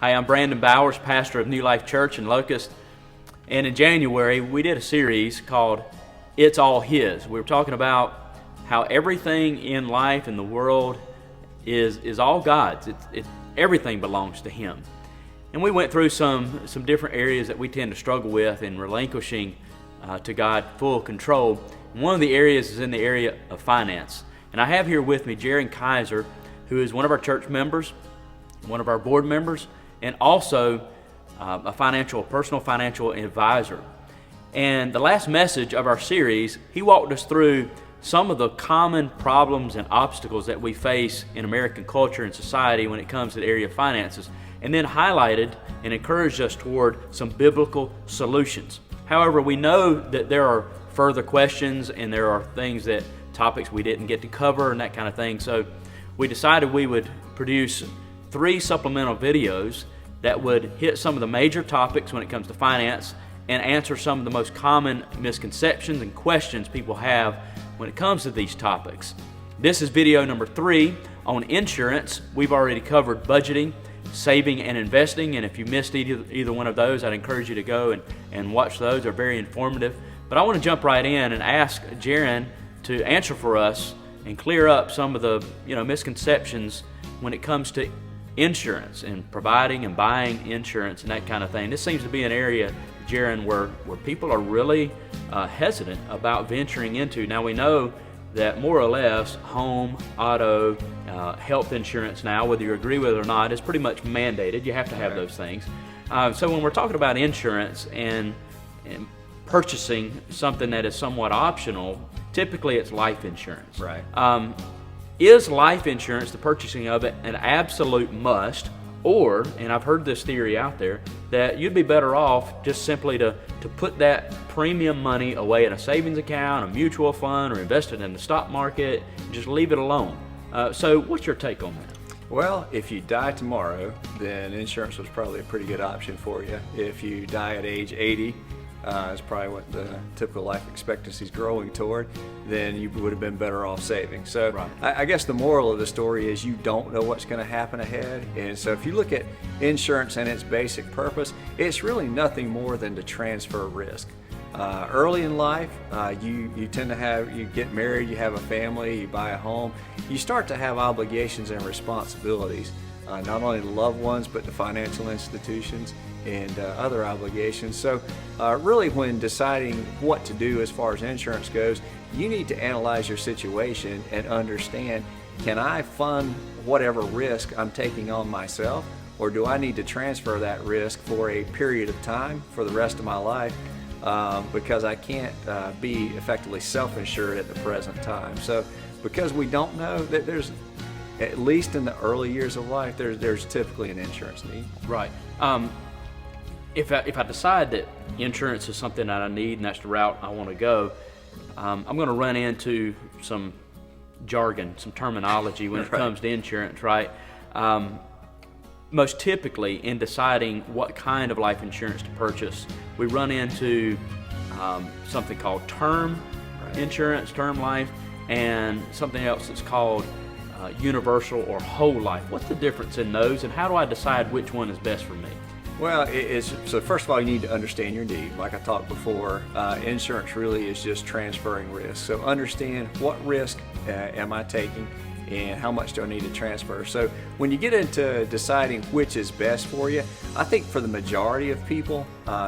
Hi, I'm Brandon Bowers, pastor of New Life Church in Locust. And in January, we did a series called It's All His. We were talking about how everything in life and the world is all God's. Everything belongs to Him. And we went through some different areas that we tend to struggle with in relinquishing to God full control. And one of the areas is in the area of finance. And I have here with me Jaron Kaiser, who is one of our church members, one of our board members, and also a personal financial advisor. And the last message of our series, he walked us through some of the common problems and obstacles that we face in American culture and society when it comes to the area of finances, and then highlighted and encouraged us toward some biblical solutions. However, we know that there are further questions and there are topics we didn't get to cover and that kind of thing. So we decided we would produce 3 supplemental videos that would hit some of the major topics when it comes to finance and answer some of the most common misconceptions and questions people have when it comes to these topics. This is video number 3 on insurance. We've already covered budgeting, saving, and investing, and if you missed either one of those, I'd encourage you to go and watch those. They're very informative. But I want to jump right in and ask Jaron to answer for us and clear up some of the misconceptions when it comes to insurance and providing and buying insurance and that kind of thing. This seems to be an area, Jaron, where people are really hesitant about venturing into. Now we know that more or less home, auto, health insurance now, whether you agree with it or not, is pretty much mandated. You have to have those things. So when we're talking about insurance and purchasing something that is somewhat optional, typically it's life insurance. Right. Is life insurance, the purchasing of it, an absolute must? Or, and I've heard this theory out there, that you'd be better off just simply to put that premium money away in a savings account, a mutual fund, or invest it in the stock market, and just leave it alone. So what's your take on that? Well, if you die tomorrow, then insurance was probably a pretty good option for you. If you die at age 80, is probably what the typical life expectancy is growing toward, then you would have been better off saving. So right. I guess the moral of the story is you don't know what's going to happen ahead. And so if you look at insurance and its basic purpose, it's really nothing more than to transfer risk. Early in life, you tend to you get married, you have a family, you buy a home, you start to have obligations and responsibilities, not only to loved ones, but to financial institutions and other obligations. So really when deciding what to do as far as insurance goes, you need to analyze your situation and understand, can I fund whatever risk I'm taking on myself, or do I need to transfer that risk for a period of time for the rest of my life because I can't be effectively self-insured at the present time. So because we don't know, that there's, at least in the early years of life, there's typically an insurance need. Right. If I decide that insurance is something that I need and that's the route I want to go, I'm going to run into some jargon, some terminology when it comes to insurance, right? Most typically in deciding what kind of life insurance to purchase, we run into something called term insurance, term life, and something else that's called universal or whole life. What's the difference in those, and how do I decide which one is best for me? Well, so first of all, you need to understand your need. Like I talked before, insurance really is just transferring risk. So understand what risk am I taking and how much do I need to transfer. So when you get into deciding which is best for you, I think for the majority of people,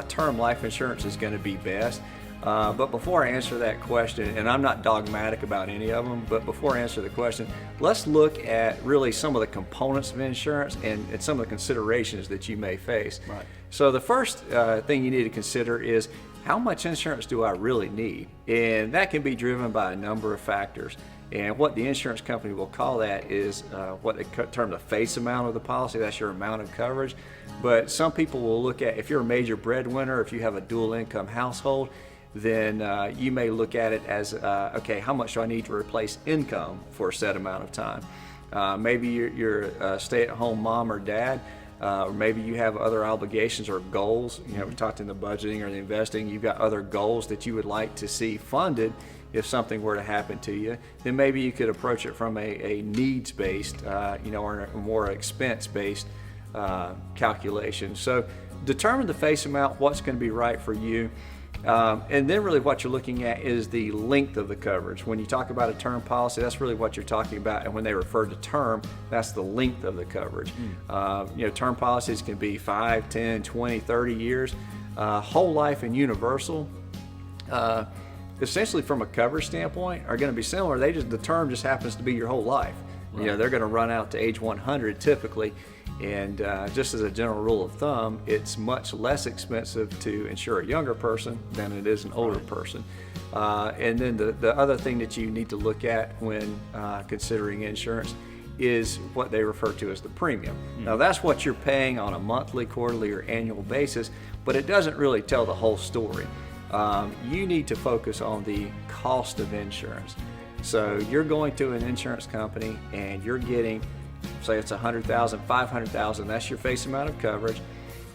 term life insurance is going to be best. But before I answer that question, and I'm not dogmatic about any of them, but before I answer the question, let's look at really some of the components of insurance and some of the considerations that you may face. Right. So the first thing you need to consider is, how much insurance do I really need? And that can be driven by a number of factors. And what the insurance company will call that is what they term the face amount of the policy. That's your amount of coverage. But some people will look at, if you're a major breadwinner, if you have a dual income household, then you may look at it as, okay, how much do I need to replace income for a set amount of time? Maybe you're a stay-at-home mom or dad, or maybe you have other obligations or goals. We talked in the budgeting or the investing, you've got other goals that you would like to see funded if something were to happen to you. Then maybe you could approach it from a needs-based, or a more expense-based calculation. So determine the face amount, what's going to be right for you. And then really what you're looking at is the length of the coverage. When you talk about a term policy, that's really what you're talking about. And when they refer to term, that's the length of the coverage. Term policies can be 5, 10, 20, 30 years. Whole life and universal, essentially from a coverage standpoint, are going to be similar. The term just happens to be your whole life. Right. They're going to run out to age 100 typically. And just as a general rule of thumb, it's much less expensive to insure a younger person than it is an older person. And then the other thing that you need to look at when considering insurance is what they refer to as the premium. Now that's what you're paying on a monthly, quarterly, or annual basis, but it doesn't really tell the whole story. You need to focus on the cost of insurance. So you're going to an insurance company and you're getting, say it's $100,000, $500,000, that's your face amount of coverage.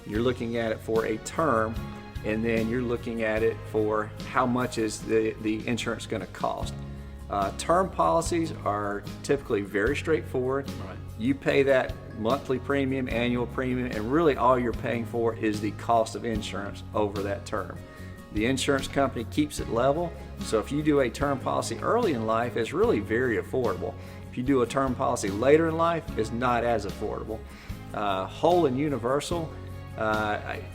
You're looking at it for a term, and then you're looking at it for how much is the insurance going to cost. Term policies are typically very straightforward. Right. You pay that monthly premium, annual premium, and really all you're paying for is the cost of insurance over that term. The insurance company keeps it level, so if you do a term policy early in life, it's really very affordable. If you do a term policy later in life, it's not as affordable. Whole and universal.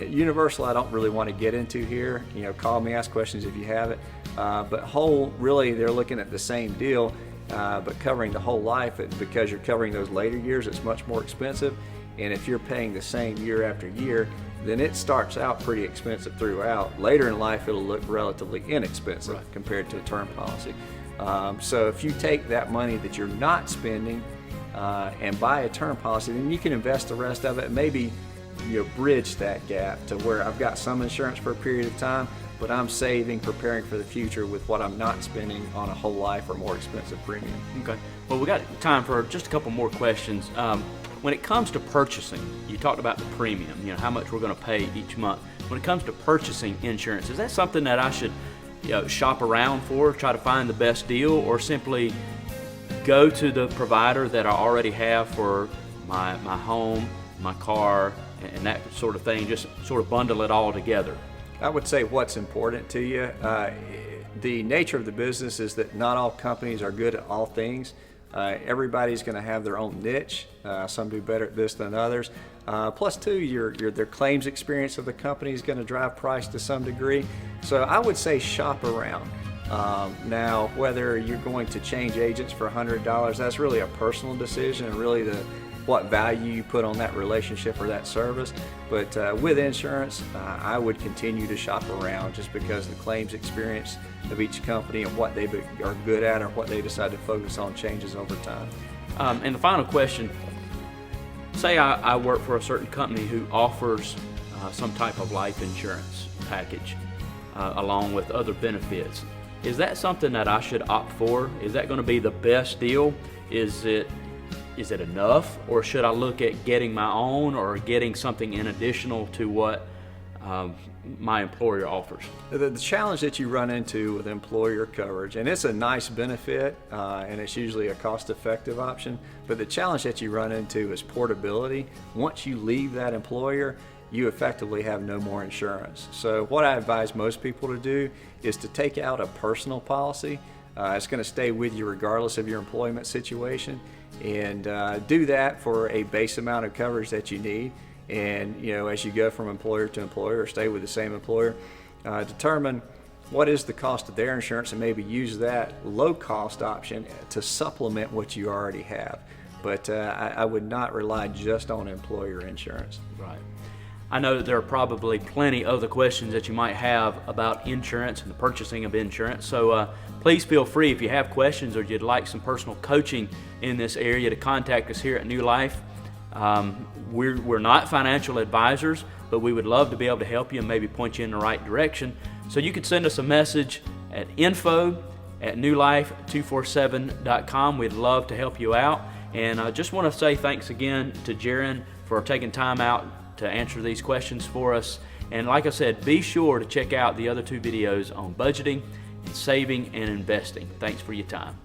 Universal I don't really want to get into here. Call me, ask questions if you have it. But whole, really they're looking at the same deal, but covering the whole life. Because you're covering those later years, it's much more expensive. And if you're paying the same year after year, then it starts out pretty expensive throughout. Later in life, it'll look relatively inexpensive compared to a term policy. So if you take that money that you're not spending and buy a term policy, then you can invest the rest of it and maybe bridge that gap to where I've got some insurance for a period of time, but I'm saving, preparing for the future with what I'm not spending on a whole life or more expensive premium. Okay. Well, we got time for just a couple more questions. When it comes to purchasing, you talked about the premium, how much we're going to pay each month. When it comes to purchasing insurance, is that something that I should shop around for, try to find the best deal, or simply go to the provider that I already have for my home, my car, and that sort of thing, just sort of bundle it all together? I would say what's important to you. The nature of the business is that not all companies are good at all things. Everybody's going to have their own niche. Some do better at this than others. Plus, too, their claims experience of the company is going to drive price to some degree. So I would say shop around. Now, whether you're going to change agents for $100, that's really a personal decision, and really what value you put on that relationship or that service. But with insurance, I would continue to shop around, just because the claims experience of each company and what they are good at or what they decide to focus on changes over time. And the final question, say I work for a certain company who offers some type of life insurance package along with other benefits. Is that something that I should opt for? Is that going to be the best deal? Is it enough, or should I look at getting my own or getting something in additional to what my employer offers? The challenge that you run into with employer coverage, and it's a nice benefit and it's usually a cost-effective option, but the challenge that you run into is portability. Once you leave that employer, you effectively have no more insurance. So what I advise most people to do is to take out a personal policy. It's going to stay with you regardless of your employment situation, and do that for a base amount of coverage that you need. And as you go from employer to employer or stay with the same employer, determine what is the cost of their insurance and maybe use that low cost option to supplement what you already have. But I would not rely just on employer insurance. Right. I know that there are probably plenty of other questions that you might have about insurance and the purchasing of insurance. So please feel free, if you have questions or you'd like some personal coaching in this area, to contact us here at New Life. We're not financial advisors, but we would love to be able to help you and maybe point you in the right direction. So you could send us a message at info@newlife247.com. We'd love to help you out. And I just want to say thanks again to Jaron for taking time out to answer these questions for us. And like I said, be sure to check out the other two videos on budgeting, saving, and investing. Thanks for your time.